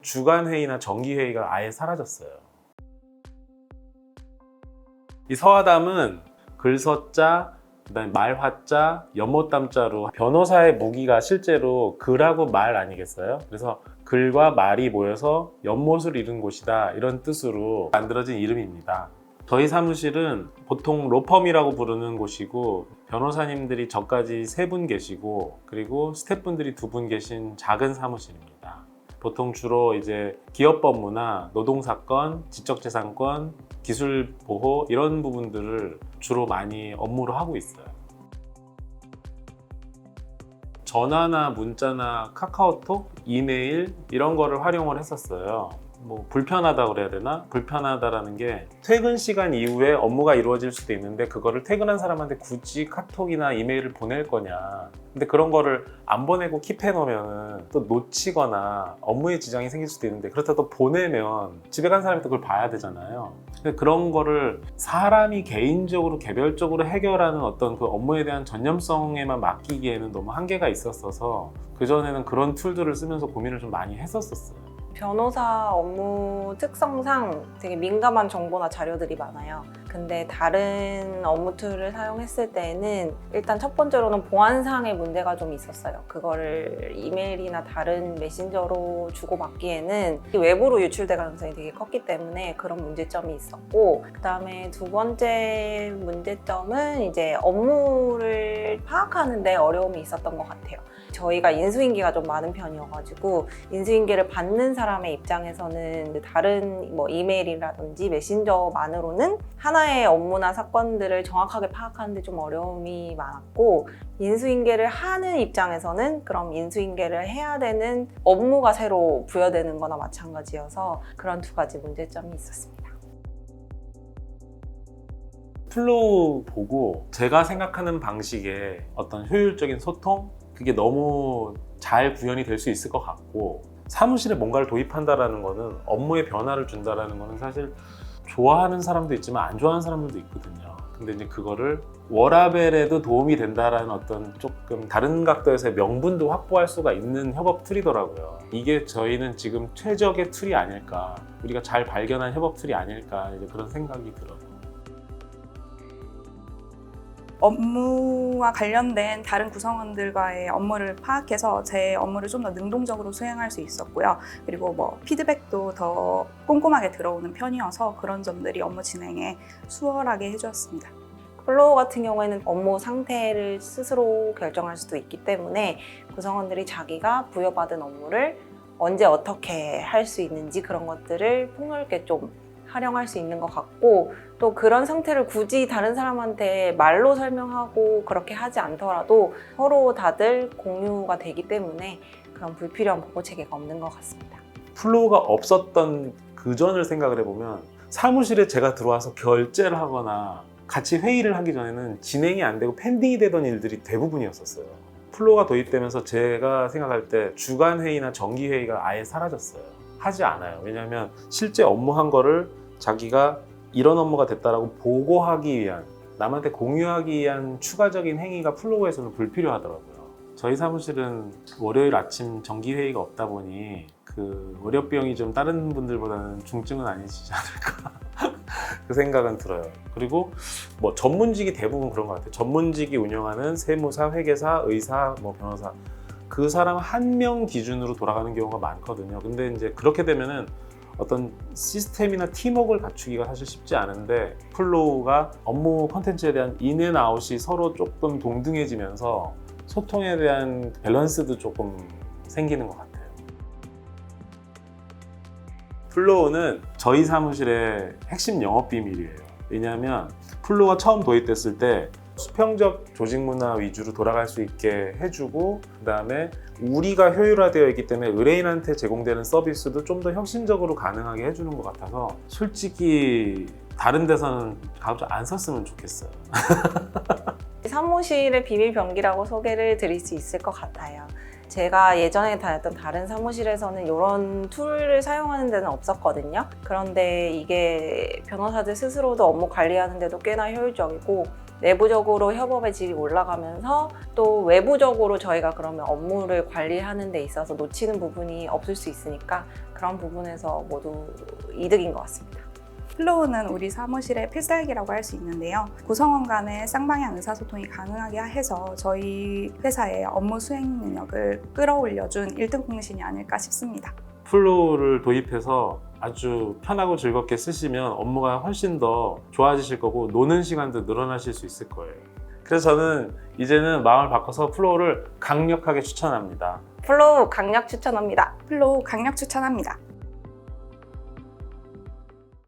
주간 회의나 정기 회의가 아예 사라졌어요. 이 서화담은 글서자, 그다음에 말화자, 연못담자로 변호사의 무기가 실제로 글하고 말 아니겠어요? 그래서 글과 말이 모여서 연못을 이룬 곳이다, 이런 뜻으로 만들어진 이름입니다. 저희 사무실은 보통 로펌이라고 부르는 곳이고, 변호사님들이 저까지 3분 계시고, 그리고 스태프분들이 2분 계신 작은 사무실입니다. 보통 주로 이제 기업 법무나 노동사건, 지적재산권, 기술 보호 이런 부분들을 주로 많이 업무로 하고 있어요. 전화나 문자나 카카오톡, 이메일 이런 거를 활용을 했었어요. 뭐 불편하다고 그래야 되나? 불편하다라는 게 퇴근 시간 이후에 업무가 이루어질 수도 있는데 그거를 퇴근한 사람한테 굳이 카톡이나 이메일을 보낼 거냐. 근데 그런 거를 안 보내고 킵해 놓으면 또 놓치거나 업무에 지장이 생길 수도 있는데, 그렇다고 또 보내면 집에 간 사람이 또 그걸 봐야 되잖아요. 그런 거를 사람이 개인적으로 개별적으로 해결하는 어떤 그 업무에 대한 전념성에만 맡기기에는 너무 한계가 있었어서 그전에는 그런 툴들을 쓰면서 고민을 좀 많이 했었어요. 변호사 업무 특성상 되게 민감한 정보나 자료들이 많아요. 근데 다른 업무 툴을 사용했을 때는 일단 첫 번째로는 보안상의 문제가 좀 있었어요. 그거를 이메일이나 다른 메신저로 주고받기에는 외부로 유출될 가능성이 되게 컸기 때문에 그런 문제점이 있었고, 그 다음에 두 번째 문제점은 이제 업무를 파악하는데 어려움이 있었던 것 같아요. 저희가 인수인계가 좀 많은 편이어가지고 인수인계를 받는 사람의 입장에서는 다른 뭐 이메일이라든지 메신저만으로는 하나의 업무나 사건들을 정확하게 파악하는데 좀 어려움이 많았고, 인수인계를 하는 입장에서는 그럼 인수인계를 해야 되는 업무가 새로 부여되는 거나 마찬가지여서 그런 2가지 문제점이 있었습니다. 플로우 보고 제가 생각하는 방식의 어떤 효율적인 소통? 그게 너무 잘 구현이 될 수 있을 것 같고, 사무실에 뭔가를 도입한다라는 거는 업무에 변화를 준다라는 거는 사실 좋아하는 사람도 있지만 안 좋아하는 사람들도 있거든요. 근데 이제 그거를 워라밸에도 도움이 된다라는 어떤 조금 다른 각도에서의 명분도 확보할 수가 있는 협업 툴이더라고요. 이게 저희는 지금 최적의 툴이 아닐까, 우리가 잘 발견한 협업 툴이 아닐까, 이제 그런 생각이 들어요. 업무와 관련된 다른 구성원들과의 업무를 파악해서 제 업무를 좀 더 능동적으로 수행할 수 있었고요. 그리고 뭐 피드백도 더 꼼꼼하게 들어오는 편이어서 그런 점들이 업무 진행에 수월하게 해주었습니다. 플로우 같은 경우에는 업무 상태를 스스로 결정할 수도 있기 때문에 구성원들이 자기가 부여받은 업무를 언제 어떻게 할 수 있는지 그런 것들을 폭넓게 좀 활용할 수 있는 것 같고, 또 그런 상태를 굳이 다른 사람한테 말로 설명하고 그렇게 하지 않더라도 서로 다들 공유가 되기 때문에 그런 불필요한 보고 체계가 없는 것 같습니다. 플로우가 없었던 그 전을 생각을 해보면 사무실에 제가 들어와서 결제를 하거나 같이 회의를 하기 전에는 진행이 안 되고 펜딩이 되던 일들이 대부분이었었어요. 플로우가 도입되면서 제가 생각할 때 주간 회의나 정기 회의가 아예 사라졌어요. 하지 않아요. 왜냐하면 실제 업무한 거를 자기가 이런 업무가 됐다라고 보고하기 위한, 남한테 공유하기 위한 추가적인 행위가 플로우에서는 불필요하더라고요. 저희 사무실은 월요일 아침 정기 회의가 없다 보니 그 월요병이 좀 다른 분들보다는 중증은 아니시지 않을까 그 생각은 들어요. 그리고 뭐 전문직이 대부분 그런 것 같아요. 전문직이 운영하는 세무사, 회계사, 의사, 뭐 변호사, 그 사람 한 명 기준으로 돌아가는 경우가 많거든요. 근데 이제 그렇게 되면은 어떤 시스템이나 팀워크를 갖추기가 사실 쉽지 않은데, 플로우가 업무 콘텐츠에 대한 인앤아웃이 서로 조금 동등해지면서 소통에 대한 밸런스도 조금 생기는 것 같아요. 플로우는 저희 사무실의 핵심 영업 비밀이에요. 왜냐하면 플로우가 처음 도입됐을 때 수평적 조직 문화 위주로 돌아갈 수 있게 해주고, 그 다음에 우리가 효율화되어 있기 때문에 의뢰인한테 제공되는 서비스도 좀 더 혁신적으로 가능하게 해주는 것 같아서 솔직히 다른 데서는 가급적 안 썼으면 좋겠어요. 사무실의 비밀 병기라고 소개를 드릴 수 있을 것 같아요. 제가 예전에 다녔던 다른 사무실에서는 이런 툴을 사용하는 데는 없었거든요. 그런데 이게 변호사들 스스로도 업무 관리하는 데도 꽤나 효율적이고, 내부적으로 협업의 질이 올라가면서 또 외부적으로 저희가 그러면 업무를 관리하는 데 있어서 놓치는 부분이 없을 수 있으니까 그런 부분에서 모두 이득인 것 같습니다. 플로우는 우리 사무실의 필살기라고 할 수 있는데요. 구성원 간의 쌍방향 의사소통이 가능하게 해서 저희 회사의 업무 수행 능력을 끌어올려준 1등 공신이 아닐까 싶습니다. 플로우를 도입해서 아주 편하고 즐겁게 쓰시면 업무가 훨씬 더 좋아지실 거고 노는 시간도 늘어나실 수 있을 거예요. 그래서 저는 이제는 마음을 바꿔서 플로우를 강력하게 추천합니다. 플로우 강력 추천합니다. 플로우 강력 추천합니다.